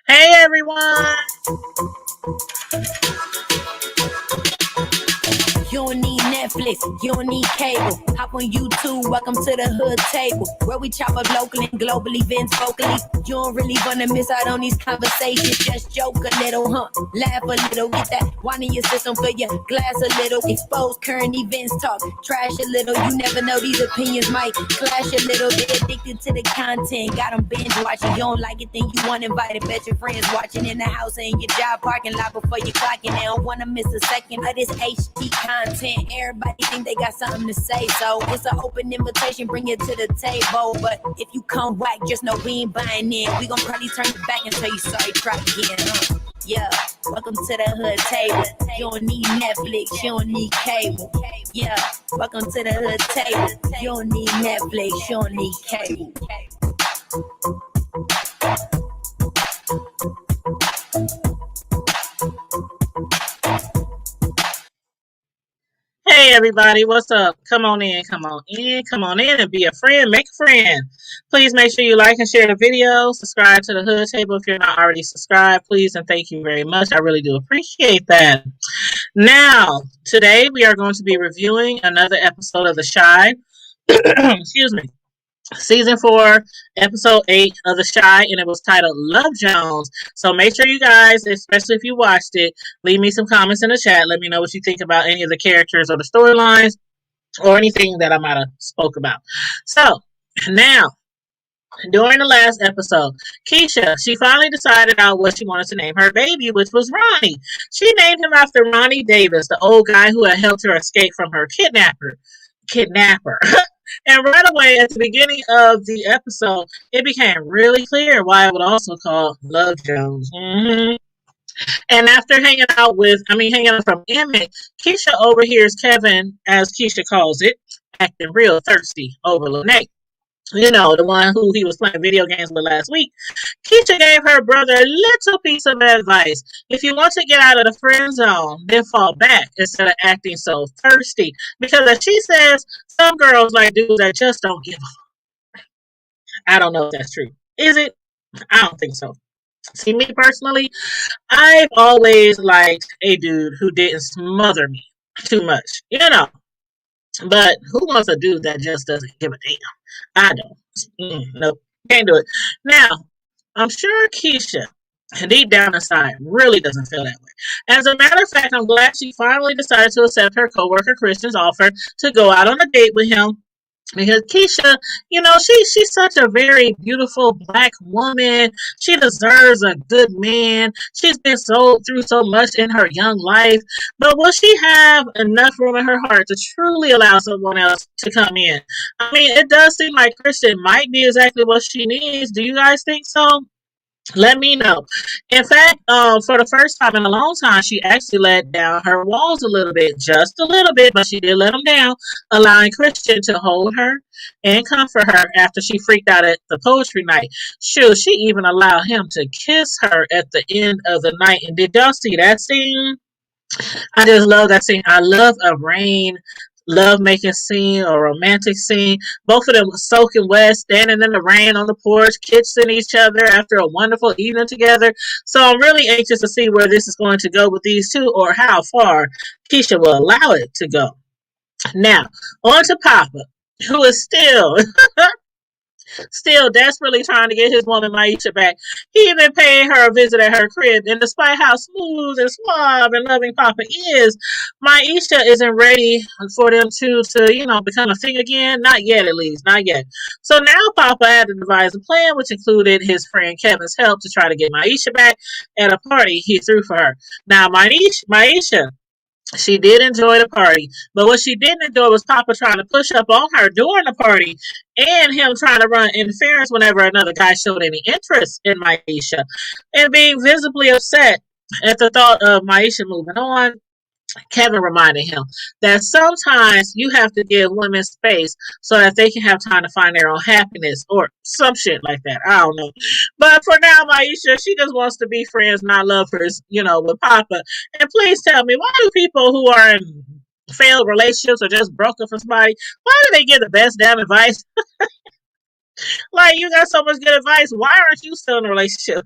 Hey everyone! You don't need Netflix, you don't need cable. Hop on YouTube, welcome to the hood table, where we chop up local and global events vocally. You don't really wanna miss out on these conversations. Just joke a little, laugh a little, get that wine in your system, fill your glass a little. Expose current events, talk trash a little. You never know, these opinions might clash a little. They're addicted to the content, got them binge watching. You don't like it, then you want invited. Bet your friends watching in the house and your job parking lot before you clocking. They don't wanna miss a second of this HD content. Everybody think they got something to say, so it's an open invitation, bring it to the table. But if you come whack, just know we ain't buying in. We gon' probably turn it back and tell you sorry, try again. Yeah, welcome to the hood table. You don't need Netflix, you don't need cable. Yeah, welcome to the hood table. You don't need Netflix, you don't need cable. Hey everybody, what's up? Come on in, come on in, come on in and be a friend, make a friend. Please make sure you like and share the video. Subscribe to the Hood Table if you're not already subscribed, please, and thank you very much. I really do appreciate that. Now, today we are going to be reviewing another episode of The Shy. Excuse me. Season 4, episode 8 of The Shy, and it was titled Love Jones. So make sure you guys, especially if you watched it, leave me some comments in the chat. Let me know what you think about any of the characters or the storylines or anything that I might have spoke about. So now, during the last episode, Keisha, she finally decided out what she wanted to name her baby, which was Ronnie. She named him after Ronnie Davis, the old guy who had helped her escape from her kidnapper. And right away at the beginning of the episode, it became really clear why it would also call Love Jones. And after hanging out from Emmett, Keisha overhears Kevin, as Keisha calls it, acting real thirsty over Lene. You know, the one who he was playing video games with last week. Keisha gave her brother a little piece of advice. If you want to get out of the friend zone, then fall back instead of acting so thirsty. Because as she says, some girls like dudes that just don't give a. I don't know if that's true. Is it? I don't think so. See, me personally, I've always liked a dude who didn't smother me too much. You know, but who wants a dude that just doesn't give a damn? I don't. Nope. Can't do it. Now, I'm sure Keisha, deep down inside, really doesn't feel that way. As a matter of fact, I'm glad she finally decided to accept her coworker Christian's offer to go out on a date with him. Because Keisha, she's such a very beautiful black woman. She deserves a good man. She's been through so much in her young life. But will she have enough room in her heart to truly allow someone else to come in? I mean, it does seem like Christian might be exactly what she needs. Do you guys think so? Let me know. In fact, for the first time in a long time, she actually let down her walls a little bit, just a little bit, but she did let them down, allowing Christian to hold her and comfort her after she freaked out at the poetry night. Shoot, she even allowed him to kiss her at the end of the night. And did y'all see that scene? I just love that scene. I love a rain love making scene or romantic scene. Both of them were soaking wet, standing in the rain on the porch, kissing each other after a wonderful evening together. So I'm really anxious to see where this is going to go with these two or how far Keisha will allow it to go. Now, on to Papa, who is still desperately trying to get his woman Maisha back. He even paid her a visit at her crib, and despite how smooth and suave and loving Papa is, Maisha isn't ready for them to become a thing again. Not yet, at least. Not yet. So now Papa had to devise a plan, which included his friend Kevin's help to try to get Maisha back at a party he threw for her. Now, Maisha, she did enjoy the party, but what she didn't enjoy was Papa trying to push up on her during the party and him trying to run interference whenever another guy showed any interest in Maisha and being visibly upset at the thought of Maisha moving on. Kevin reminded him that sometimes you have to give women space so that they can have time to find their own happiness or some shit like that. I don't know. But for now, Maisha, she just wants to be friends, not lovers, with Papa. And please tell me, why do people who are in failed relationships or just broke up from somebody, why do they give the best damn advice? Like, you got so much good advice. Why aren't you still in a relationship?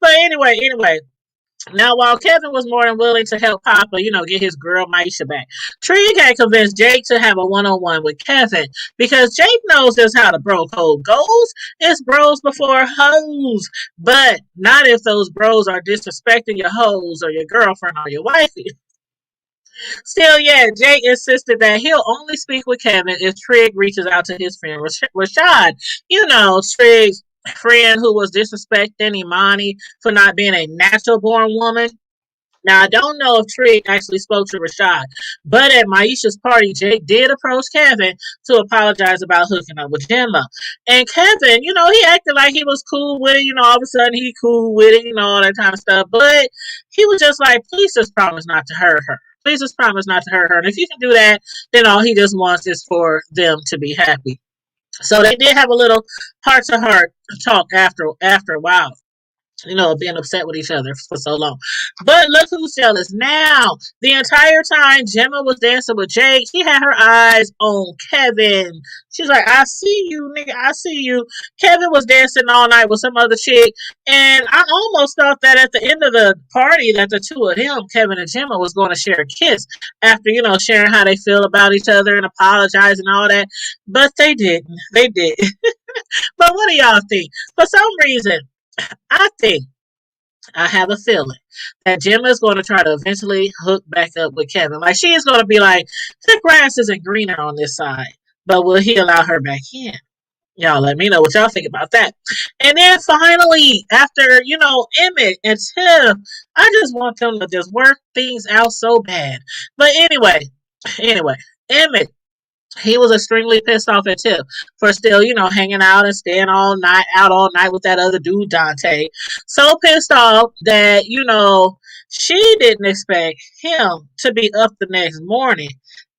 But anyway, now, while Kevin was more than willing to help Papa, get his girl Maisha back, Trig had convinced Jake to have a one-on-one with Kevin because Jake knows just how the bro code goes. It's bros before hoes, but not if those bros are disrespecting your hoes or your girlfriend or your wifey. Still, yeah, Jake insisted that he'll only speak with Kevin if Trig reaches out to his friend Rashad. Trig's friend who was disrespecting Imani for not being a natural born woman. Now, I don't know if Trig actually spoke to Rashad, but at Maisha's party, Jake did approach Kevin to apologize about hooking up with Gemma. And Kevin, he acted like he was cool with it. All of a sudden he cool with it, all that kind of stuff. But he was just like, please just promise not to hurt her. Please just promise not to hurt her. And if you can do that, then all he just wants is for them to be happy. So they did have a little heart to heart talk after a while, being upset with each other for so long. But look who's jealous now. The entire time Gemma was dancing with Jake, she had her eyes on Kevin. She's like, I see you, nigga. I see you. Kevin was dancing all night with some other chick. And I almost thought that at the end of the party that the two of them, Kevin and Gemma, was going to share a kiss after, sharing how they feel about each other and apologizing and all that. But they didn't. They did. But what do y'all think? For some reason, I think I have a feeling that Gemma is going to try to eventually hook back up with Kevin. Like, she is going to be like, the grass isn't greener on this side, but will he allow her back in? Y'all let me know what y'all think about that. And then finally, after, Emmett and Tiff, I just want them to just work things out so bad. But anyway, Emmett, he was extremely pissed off at Tiff for still, hanging out and staying all night with that other dude, Dante. So pissed off that, she didn't expect him to be up the next morning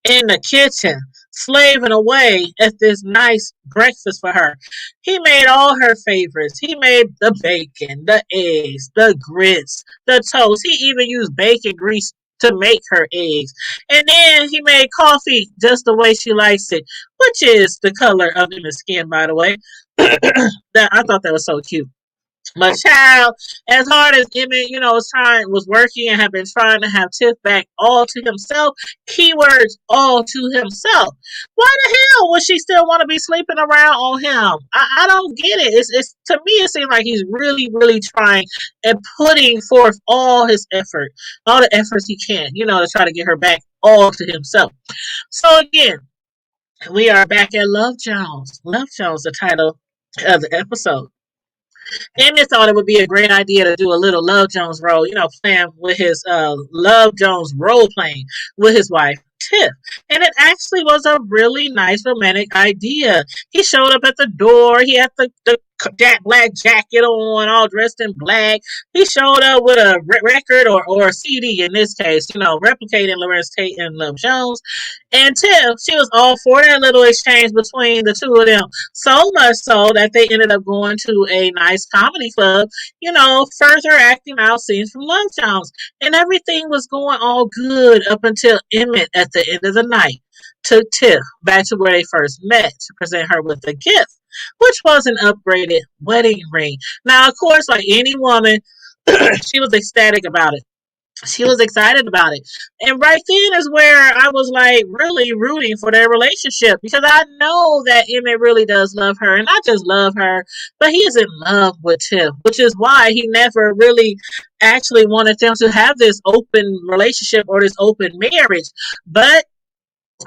in the kitchen, slaving away at this nice breakfast for her. He made all her favorites. He made the bacon, the eggs, the grits, the toast. He even used bacon grease to make her eggs. And then he made coffee just the way she likes it, which is the color of Emma's skin, by the way. That I thought that was so cute. My child, as hard as Emmett, was working and had been trying to have Tiff back all to himself, keywords all to himself. Why the hell would she still want to be sleeping around on him? I don't get it. It's to me it seems like he's really, really trying and putting forth all his effort, all the efforts he can, to try to get her back all to himself. So again, we are back at Love Jones. Love Jones, the title of the episode. Emmett thought it would be a great idea to do a little Love Jones role, playing with his Love Jones role playing with his wife, Tiff. And it actually was a really nice romantic idea. He showed up at the door. He had the black jacket on, all dressed in black. He showed up with a record or a CD in this case, replicating Lorenz Tate and Love Jones. And Tiff, she was all for that little exchange between the two of them. So much so that they ended up going to a nice comedy club, further acting out scenes from Love Jones. And everything was going all good up until Emmett at the end of the night took Tiff back to where they first met to present her with a gift, which was an upgraded wedding ring. Now, of course, like any woman, she was ecstatic about it. She was excited about it. And right then is where I was like really rooting for their relationship because I know that Emmett really does love her. And not just love her, but he is in love with Tiff, which is why he never really actually wanted them to have this open relationship or this open marriage. But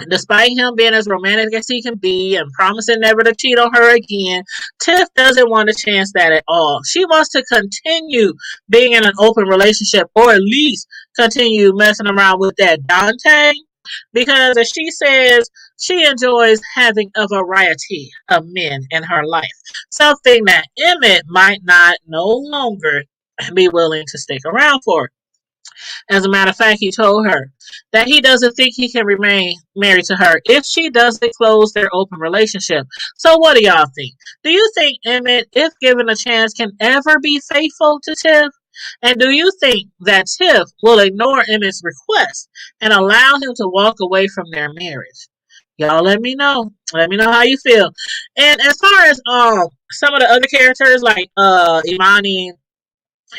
despite him being as romantic as he can be and promising never to cheat on her again, Tiff doesn't want to chance that at all. She wants to continue being in an open relationship or at least continue messing around with that Dante because, as she says, she enjoys having a variety of men in her life. Something that Emmett might not no longer be willing to stick around for. As a matter of fact, he told her that he doesn't think he can remain married to her if she doesn't close their open relationship. So, what do y'all think? Do you think Emmett, if given a chance, can ever be faithful to Tiff? And do you think that Tiff will ignore Emmett's request and allow him to walk away from their marriage? Y'all let me know. Let me know how you feel. And as far as some of the other characters like Imani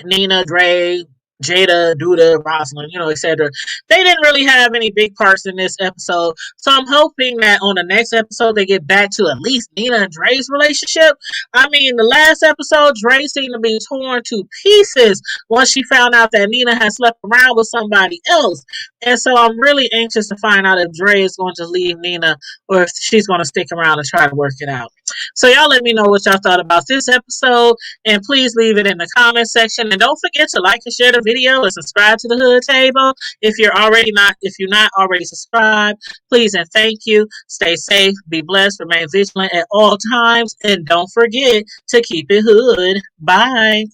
Nina, Dre, Jada, Duda, Rosalind, etc. They didn't really have any big parts in this episode. So I'm hoping that on the next episode they get back to at least Nina and Dre's relationship. I mean, the last episode, Dre seemed to be torn to pieces once she found out that Nina had slept around with somebody else. And so I'm really anxious to find out if Dre is going to leave Nina or if she's going to stick around and try to work it out. So y'all let me know what y'all thought about this episode, and please leave it in the comment section. And don't forget to like and share the video and subscribe to the Hood Table if you're not already subscribed. Please and thank you. Stay safe, be blessed, remain vigilant at all times, and don't forget to keep it hood. Bye.